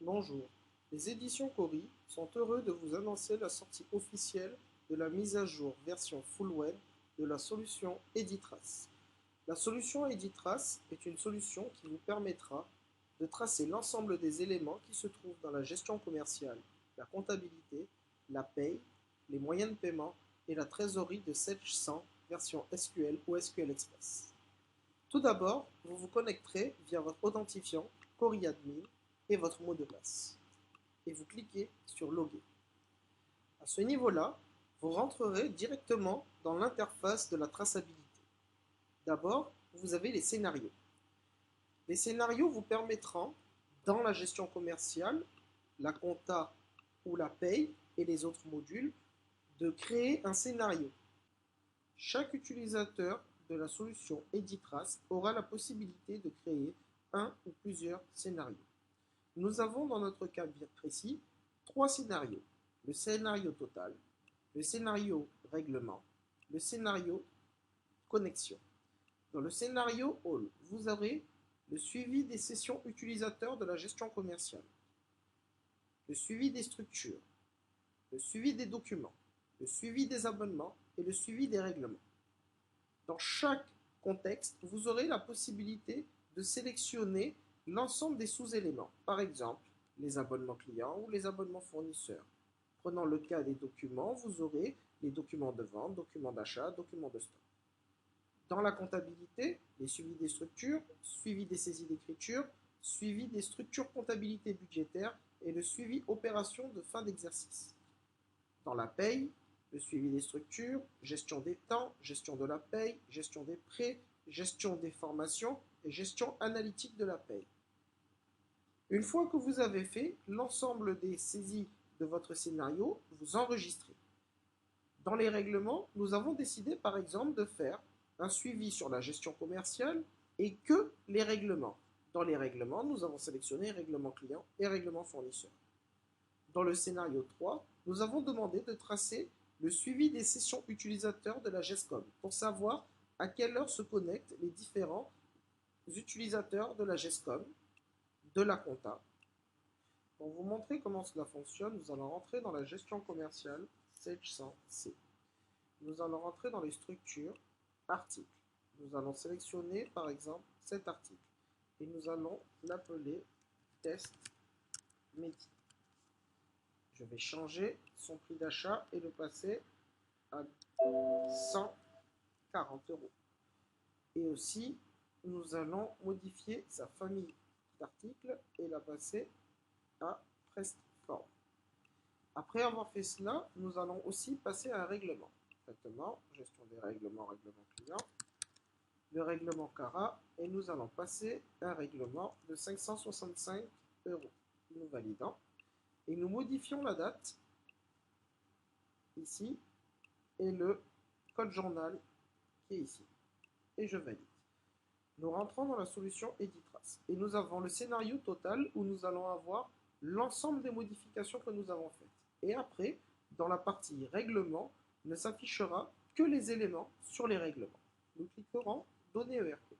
Bonjour, les éditions Cori sont heureux de vous annoncer la sortie officielle de la mise à jour version full web de la solution Editrace. La solution Editrace est une solution qui vous permettra de tracer l'ensemble des éléments qui se trouvent dans la gestion commerciale, la comptabilité, la paye, les moyens de paiement et la trésorerie de Sage 100 version SQL ou SQL Express. Tout d'abord, vous vous connecterez via votre authentifiant CoriAdmin et votre mot de passe. Et vous cliquez sur Loguer. À ce niveau-là, vous rentrerez directement dans l'interface de la traçabilité. D'abord, vous avez les scénarios. Les scénarios vous permettront, dans la gestion commerciale, la compta ou la paye et les autres modules, de créer un scénario. Chaque utilisateur de la solution Editrace aura la possibilité de créer un ou plusieurs scénarios. Nous avons dans notre cas bien précis 3 scénarios. Le scénario total, le scénario règlement, le scénario connexion. Dans le scénario All, vous aurez le suivi des sessions utilisateurs de la gestion commerciale, le suivi des structures, le suivi des documents, le suivi des abonnements et le suivi des règlements. Dans chaque contexte, vous aurez la possibilité de sélectionner l'ensemble des sous-éléments. Par exemple, les abonnements clients ou les abonnements fournisseurs. Prenant le cas des documents, vous aurez les documents de vente, documents d'achat, documents de stock. Dans la comptabilité, les suivis des structures, suivi des saisies d'écriture, suivi des structures comptabilité budgétaire et le suivi opération de fin d'exercice. Dans la paye, le suivi des structures, gestion des temps, gestion de la paye, gestion des prêts, gestion des formations et gestion analytique de la paye. Une fois que vous avez fait l'ensemble des saisies de votre scénario, vous enregistrez. Dans les règlements, nous avons décidé par exemple de faire un suivi sur la gestion commerciale et que les règlements. Dans les règlements, nous avons sélectionné règlement client et règlement fournisseur. Dans le scénario 3, nous avons demandé de tracer le suivi des sessions utilisateurs de la GESCOM pour savoir à quelle heure se connectent les différents utilisateurs de la GESCOM, de la compta. Pour vous montrer comment cela fonctionne, nous allons rentrer dans la gestion commerciale Sage 100C. Nous allons rentrer dans les structures, articles. Nous allons sélectionner par exemple cet article et nous allons l'appeler test Medi. Je vais changer son prix d'achat et le passer à 140 €. Et aussi, nous allons modifier sa famille d'articles et la passer à Prestform. Après avoir fait cela, nous allons aussi passer à un règlement. Traitement, gestion des règlements, règlement client, le règlement CARA, et nous allons passer un règlement de 565 €. Nous validons et nous modifions la date ici et le code journal qui est ici. Et je valide. Nous rentrons dans la solution Editrace et nous avons le scénario total où nous allons avoir l'ensemble des modifications que nous avons faites. Et après, dans la partie règlement, ne s'affichera que les éléments sur les règlements. Nous cliquerons Données ERP.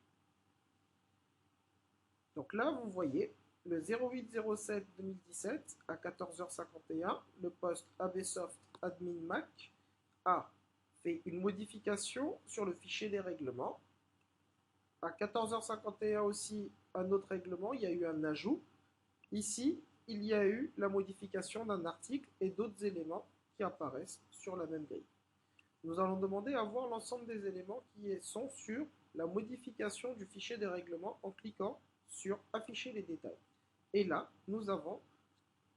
Donc là, vous voyez le 08/07/2017 à 14h51, le poste ABsoft Admin Mac a fait une modification sur le fichier des règlements. À 14h51 aussi, un autre règlement, il y a eu un ajout. Ici, il y a eu la modification d'un article et d'autres éléments qui apparaissent sur la même grille. Nous allons demander à voir l'ensemble des éléments qui sont sur la modification du fichier des règlements en cliquant sur Afficher les détails. Et là, nous avons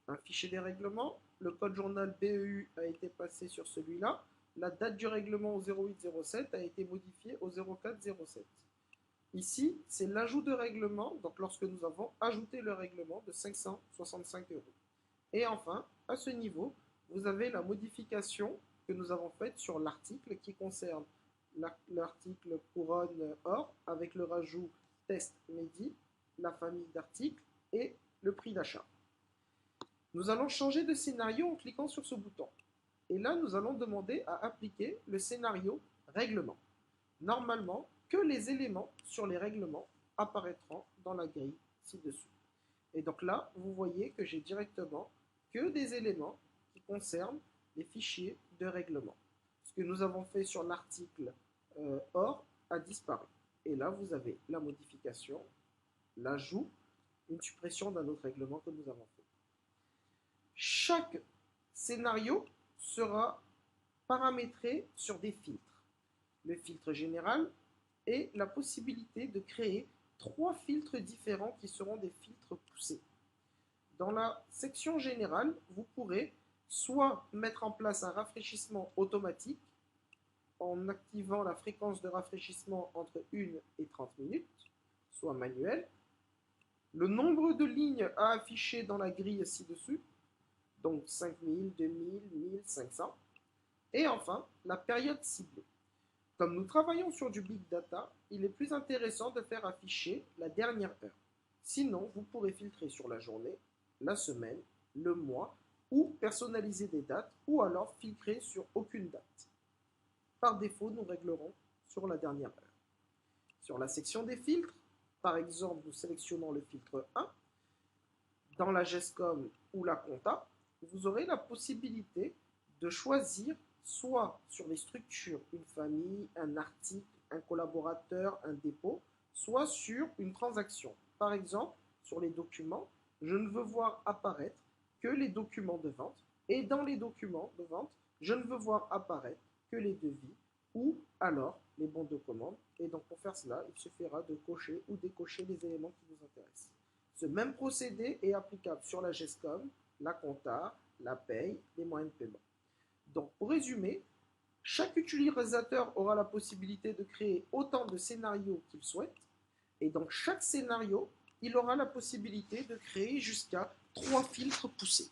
un fichier des règlements, le code journal BEU a été passé sur celui-là, la date du règlement au 08/07 a été modifiée au 04/07. Ici, c'est l'ajout de règlement, donc lorsque nous avons ajouté le règlement de 565 €. Et enfin, à ce niveau, vous avez la modification que nous avons faite sur l'article qui concerne l'article couronne or avec le rajout test Medi, la famille d'articles et le prix d'achat. Nous allons changer de scénario en cliquant sur ce bouton. Et là, nous allons demander à appliquer le scénario règlement. Normalement, que les éléments sur les règlements apparaîtront dans la grille ci-dessous. Et donc là, vous voyez que j'ai directement que des éléments qui concernent les fichiers de règlement. Ce que nous avons fait sur l'article OR a disparu. Et là, vous avez la modification, l'ajout, une suppression d'un autre règlement que nous avons fait. Chaque scénario sera paramétré sur des filtres. Le filtre général et la possibilité de créer 3 filtres différents qui seront des filtres poussés. Dans la section générale, vous pourrez soit mettre en place un rafraîchissement automatique en activant la fréquence de rafraîchissement entre 1 et 30 minutes, soit manuel, le nombre de lignes à afficher dans la grille ci-dessus, donc 5000, 2000, 1500, et enfin la période ciblée. Comme nous travaillons sur du big data, il est plus intéressant de faire afficher la dernière heure. Sinon, vous pourrez filtrer sur la journée, la semaine, le mois, ou personnaliser des dates, ou alors filtrer sur aucune date. Par défaut, nous réglerons sur la dernière heure. Sur la section des filtres, par exemple, nous sélectionnons le filtre 1. Dans la GESCOM ou la compta, vous aurez la possibilité de choisir soit sur les structures, une famille, un article, un collaborateur, un dépôt, soit sur une transaction. Par exemple, sur les documents, je ne veux voir apparaître que les documents de vente, et dans les documents de vente, je ne veux voir apparaître que les devis ou alors les bons de commande. Et donc pour faire cela, il suffira de cocher ou décocher les éléments qui vous intéressent. Ce même procédé est applicable sur la GESCOM, la compta, la paye, les moyens de paiement. Donc pour résumer, chaque utilisateur aura la possibilité de créer autant de scénarios qu'il souhaite, et dans chaque scénario, il aura la possibilité de créer jusqu'à 3 filtres poussés.